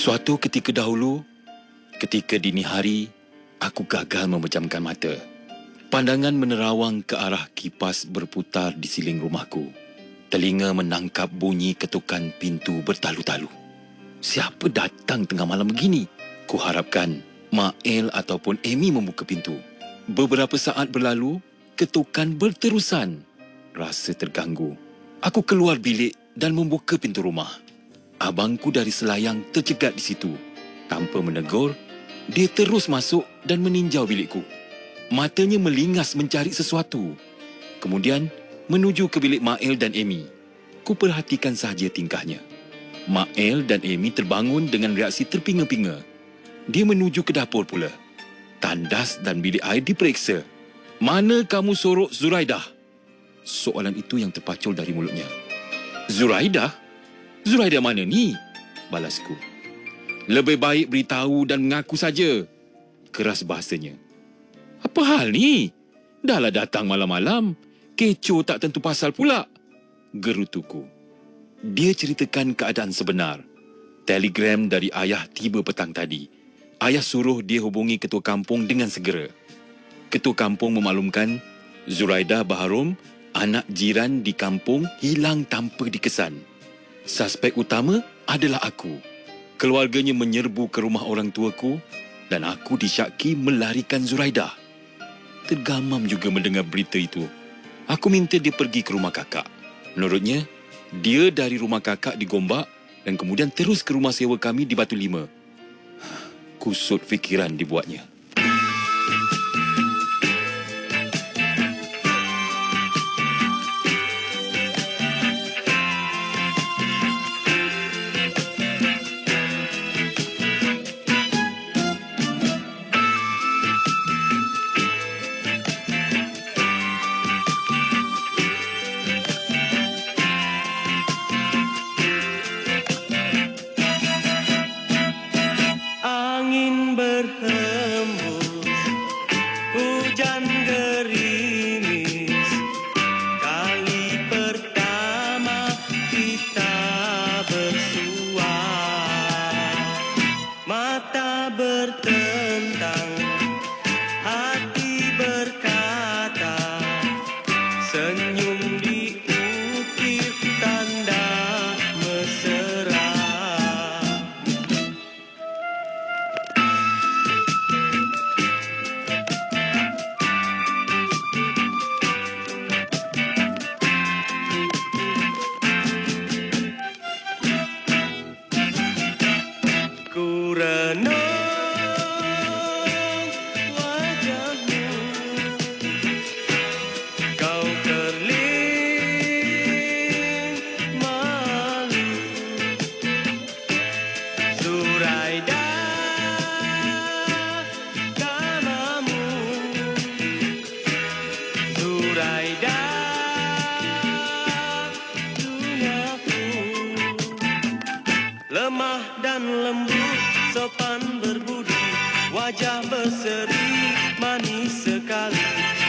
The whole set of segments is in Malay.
Suatu ketika dahulu, ketika dini hari, aku gagal memejamkan mata. Pandangan menerawang ke arah kipas berputar di siling rumahku. Telinga menangkap bunyi ketukan pintu bertalu-talu. Siapa datang tengah malam begini? Kuharapkan Mak El ataupun Amy membuka pintu. Beberapa saat berlalu, ketukan berterusan. Rasa terganggu. Aku keluar bilik dan membuka pintu rumah. Abangku dari selayang tercegat di situ. Tanpa menegur, dia terus masuk dan meninjau bilikku. Matanya melingas mencari sesuatu. Kemudian, menuju ke bilik Mak El dan Amy. Ku perhatikan sahaja tingkahnya. Mak El dan Amy terbangun dengan reaksi terpinga-pinga. Dia menuju ke dapur pula. Tandas dan bilik air diperiksa. "Mana kamu sorok Zuraidah?" Soalan itu yang terpacul dari mulutnya. "Zuraidah? Zuraidah mana ni?" balasku. "Lebih baik beritahu dan mengaku saja," keras bahasanya. "Apa hal ni? Dahlah datang malam-malam. Kecoh tak tentu pasal pula," gerutuku. Dia ceritakan keadaan sebenar. Telegram dari ayah tiba petang tadi. Ayah suruh dia hubungi ketua kampung dengan segera. Ketua kampung memaklumkan Zuraidah Baharom, anak jiran di kampung, hilang tanpa dikesan. Suspek utama adalah aku. Keluarganya menyerbu ke rumah orang tuaku dan aku disyaki melarikan Zuraidah. Tergamam juga mendengar berita itu. Aku minta dia pergi ke rumah kakak. Menurutnya, dia dari rumah kakak di Gombak dan kemudian terus ke rumah sewa kami di Batu Lima. Kusut fikiran dibuatnya. Angin berhembus, hujan gerimis. Kali pertama kita bersua, mata bertentang, hati berkata, senyum diukir tanda mesra. Ku renung wajahmu, kau kerling malu. Zuraidah, namamu. Zuraidah, duniaku. Lemah dan lembut, sopan berbudi, wajah berseri, manis sekali.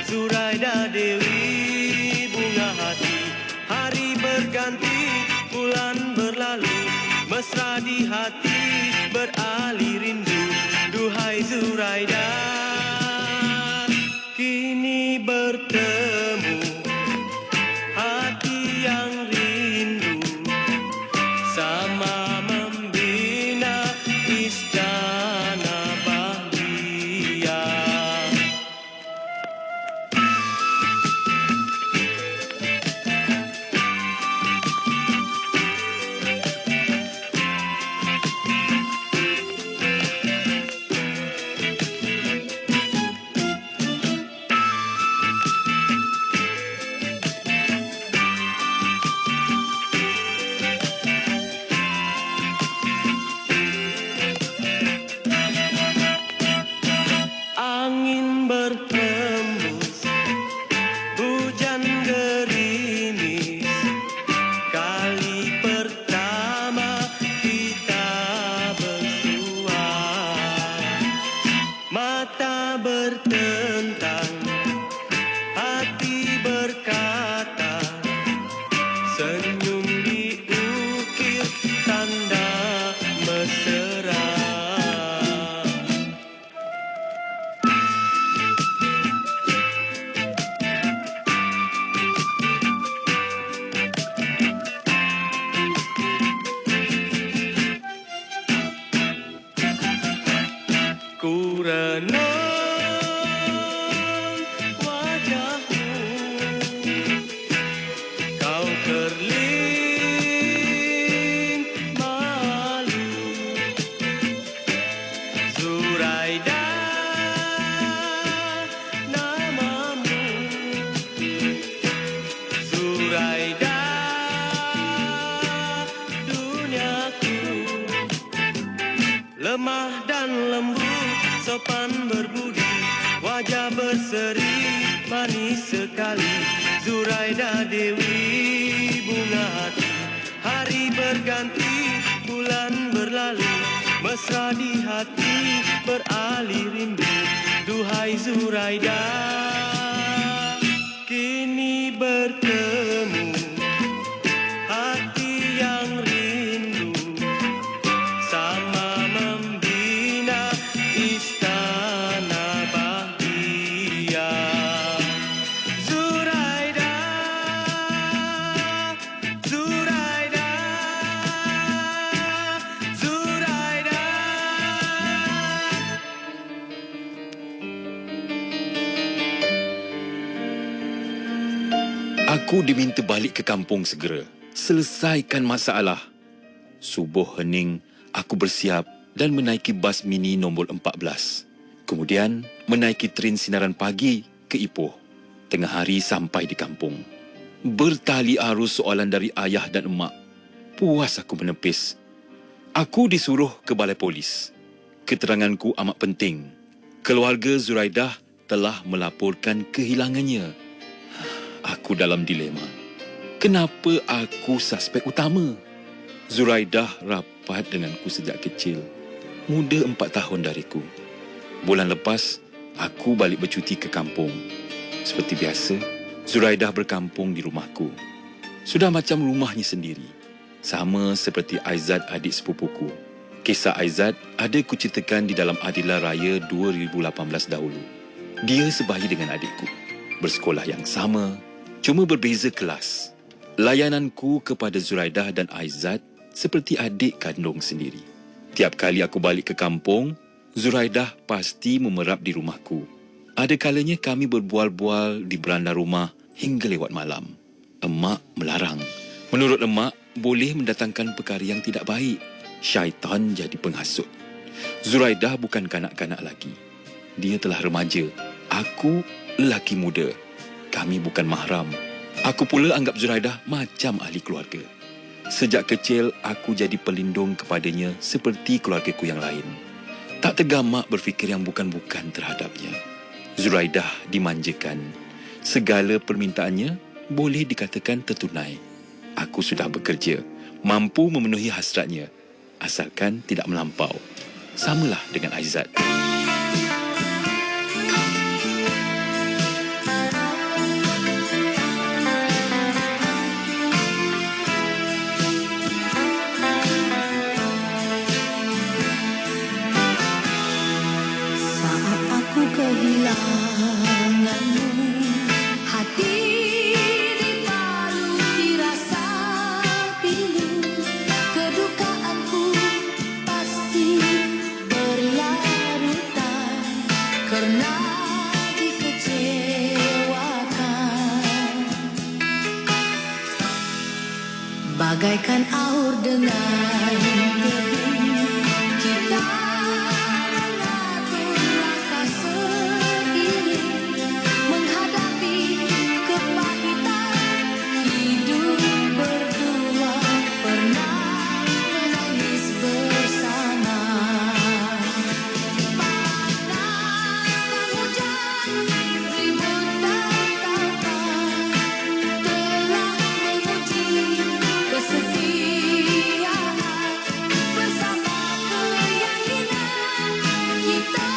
Zuraidah Dewi, bunga hati. Hari berganti, bulan berlalu, mesra di hati, beralih rindu. Duhai Zuraidah, kini bertemu hati yang rindu, sama membina istana bahagia. sopan berbudi, wajah berseri, manis sekali. Zuraida Dewi bunga hati, hari berganti, bulan berlalu, mesra di hati, beralih rindu. Duhai Zuraida, kini bertemu hati yang rindu, sama membina istana bahagia. Zuraida, Zuraida, Zuraida. Aku diminta balik ke kampung segera. Selesaikan masalah. Subuh hening, aku bersiap dan menaiki bas mini nombor 14. Kemudian menaiki tren sinaran pagi ke Ipoh. Tengah hari sampai di kampung. Bertali arus soalan dari ayah dan emak. Puas aku menepis. Aku disuruh ke balai polis. Keteranganku amat penting. Keluarga Zuraidah telah melaporkan kehilangannya. Aku dalam dilema. Kenapa aku suspek utama? Zuraidah rapat denganku sejak kecil. Muda 4 tahun dariku. Bulan lepas, aku balik bercuti ke kampung. Seperti biasa, Zuraidah berkampung di rumahku. Sudah macam rumahnya sendiri. Sama seperti Aizat, adik sepupuku. Kisah Aizat ada kuceritakan di dalam Adilah Raya 2018 dahulu. Dia sebahagia dengan adikku. Bersekolah yang sama, cuma berbeza kelas. Layananku kepada Zuraidah dan Aizat seperti adik kandung sendiri. Tiap kali aku balik ke kampung, Zuraidah pasti memerap di rumahku. Ada kalanya kami berbual-bual di beranda rumah hingga lewat malam. Emak melarang. Menurut emak, boleh mendatangkan perkara yang tidak baik. Syaitan jadi penghasut. Zuraidah bukan kanak-kanak lagi. Dia telah remaja. Aku lelaki muda. Kami bukan mahram. Aku pula anggap Zuraidah macam ahli keluarga. Sejak kecil, aku jadi pelindung kepadanya seperti keluargaku yang lain. Tak tergamak berfikir yang bukan-bukan terhadapnya. Zuraidah dimanjakan. Segala permintaannya boleh dikatakan tertunai. Aku sudah bekerja, mampu memenuhi hasratnya, asalkan tidak melampau. Samalah dengan Aizat. Saat aku kehilanganmu, hati dibaluti rasa pilu. Kedukaanku pasti berlarutan karena dikecewakan. Bagaikan aur dengan tebu, kita mengatur langkah seiring menghadapi kepahitan hidup berdua. Pernah menangis bersama. Panas dan hujan, ribut dan taufan telah menguji kesetiaan. Bersama keyakinan kita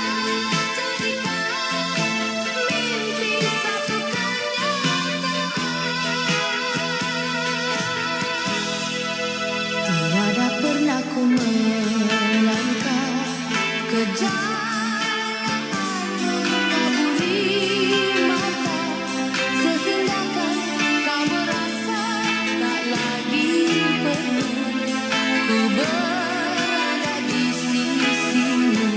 jadikan mimpi satu kenyataan. Tiada pernah ku melangkah kejayaan mengaburi mata, sehinggakan kau merasa tak lagi perlu ku berada di sisimu.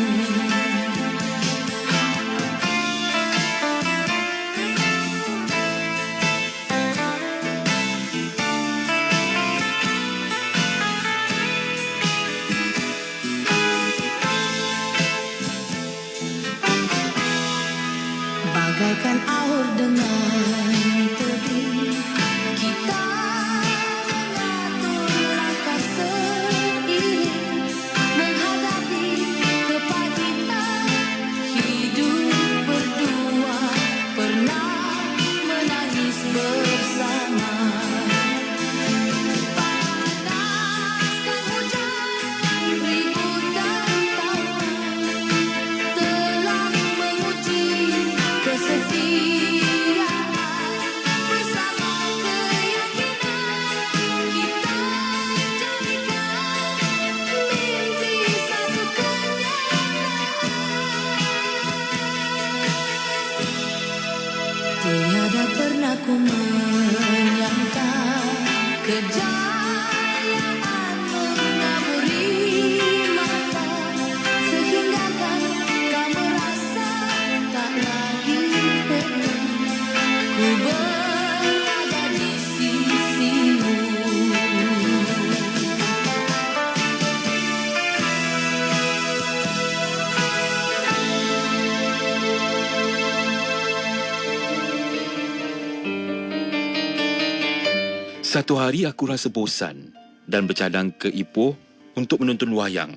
Satu hari aku rasa bosan dan bercadang ke Ipoh untuk menonton wayang.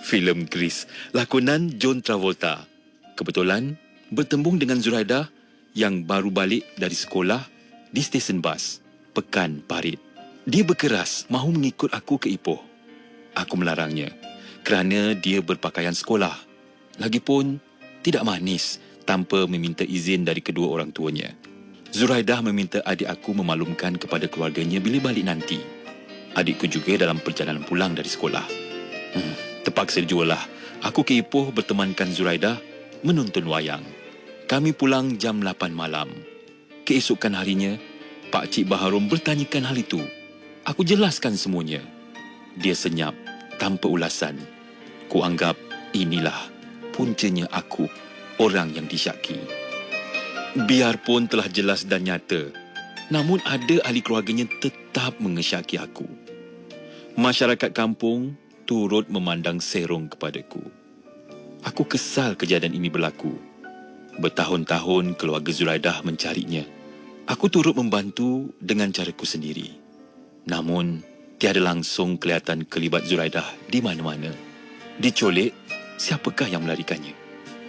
Filem Grease, lakonan John Travolta. Kebetulan bertembung dengan Zuraidah yang baru balik dari sekolah di stesen bas, Pekan Parit. Dia berkeras mahu mengikut aku ke Ipoh. Aku melarangnya kerana dia berpakaian sekolah. Lagipun tidak manis tanpa meminta izin dari kedua orang tuanya. Zuraidah meminta adik aku memaklumkan kepada keluarganya bila balik nanti. Adikku juga dalam perjalanan pulang dari sekolah. Terpaksa jualah aku ke Ipoh bertemankan Zuraidah menonton wayang. Kami pulang jam 8 malam. Keesokan harinya, Pak Cik Baharom bertanyakan hal itu. Aku jelaskan semuanya. Dia senyap tanpa ulasan. Ku anggap inilah puncanya aku, orang yang disyaki. Biarpun telah jelas dan nyata, namun ada ahli keluarganya tetap mengesyaki aku. Masyarakat kampung turut memandang serong kepadaku. Aku kesal kejadian ini berlaku. Bertahun-tahun keluarga Zuraidah mencarinya. Aku turut membantu dengan caraku sendiri. Namun, tiada langsung kelihatan kelibat Zuraidah di mana-mana. Dicolek, siapakah yang melarikannya?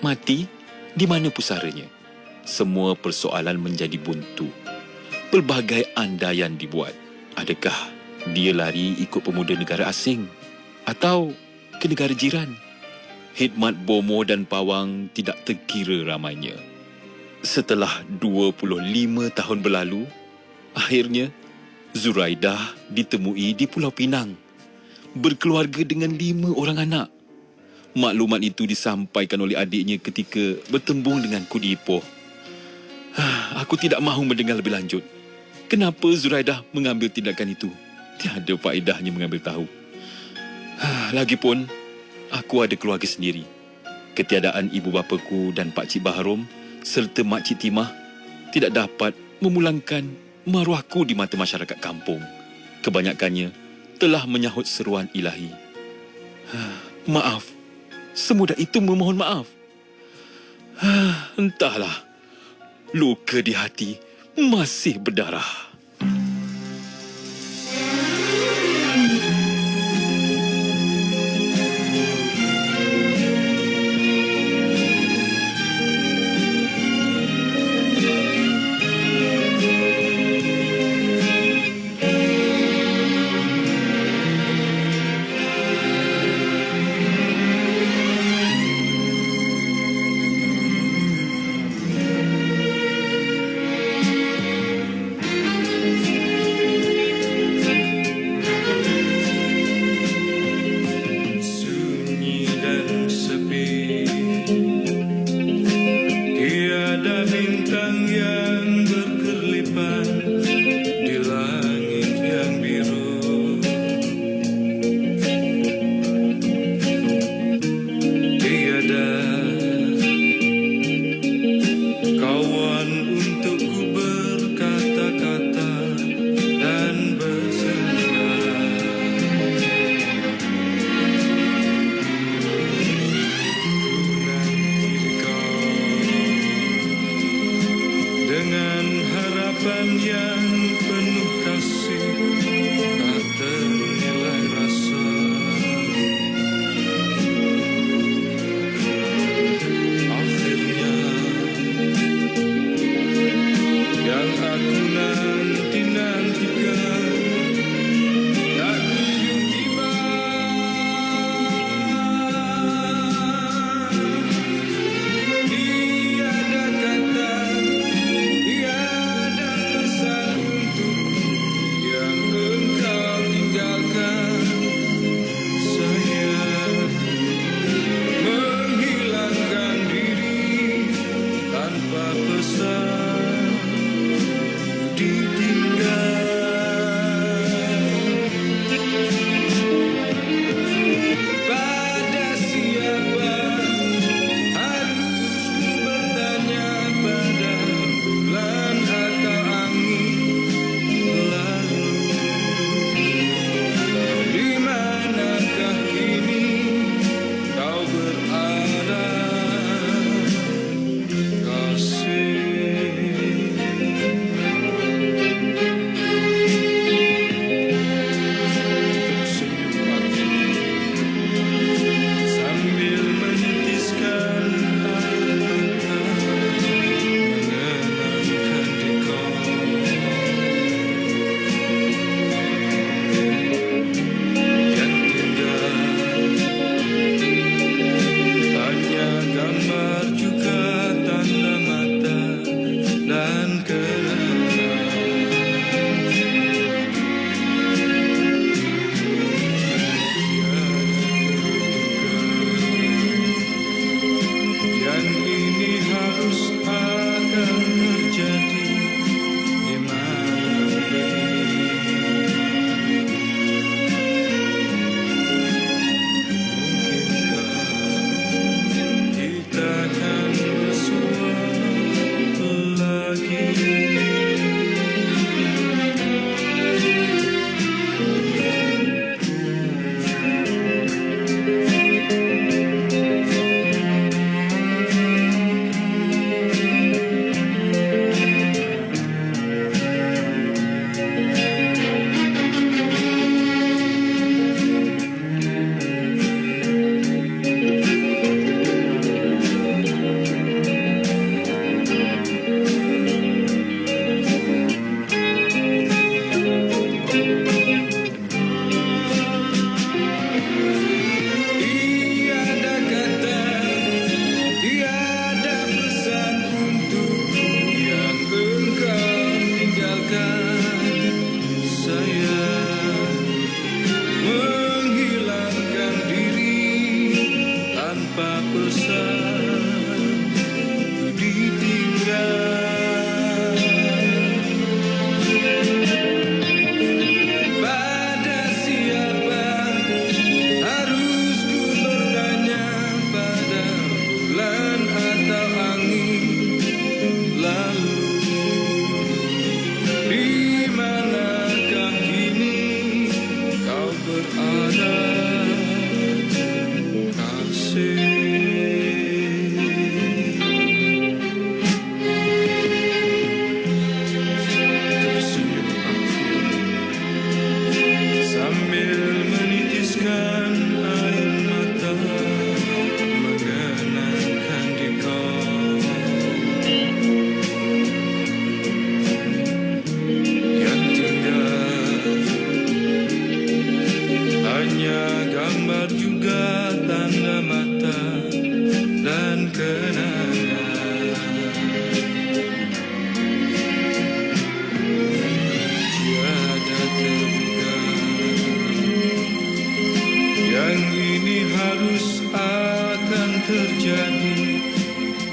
Mati, di mana pusaranya? Semua persoalan menjadi buntu. Pelbagai andaian dibuat. Adakah dia lari ikut pemuda negara asing? Atau ke negara jiran? Khidmat Bomo dan Pawang tidak terkira ramainya. Setelah 25 tahun berlalu, akhirnya Zuraidah ditemui di Pulau Pinang. Berkeluarga dengan 5 orang anak. Maklumat itu disampaikan oleh adiknya ketika bertembung denganku di Ipoh. Aku tidak mahu mendengar lebih lanjut. Kenapa Zuraidah mengambil tindakan itu? Tiada faedahnya mengambil tahu. Lagipun, aku ada keluarga sendiri. Ketiadaan ibu bapaku dan Pak Cik Baharom serta Mak Cik Timah tidak dapat memulangkan maruahku di mata masyarakat kampung. Kebanyakannya telah menyahut seruan ilahi. Maaf. Semudah itu memohon maaf. Entahlah. Luka di hati masih berdarah.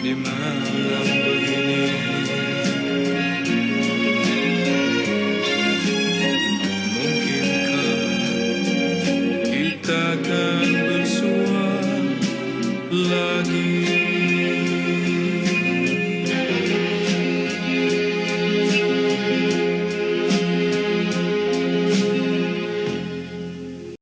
di malam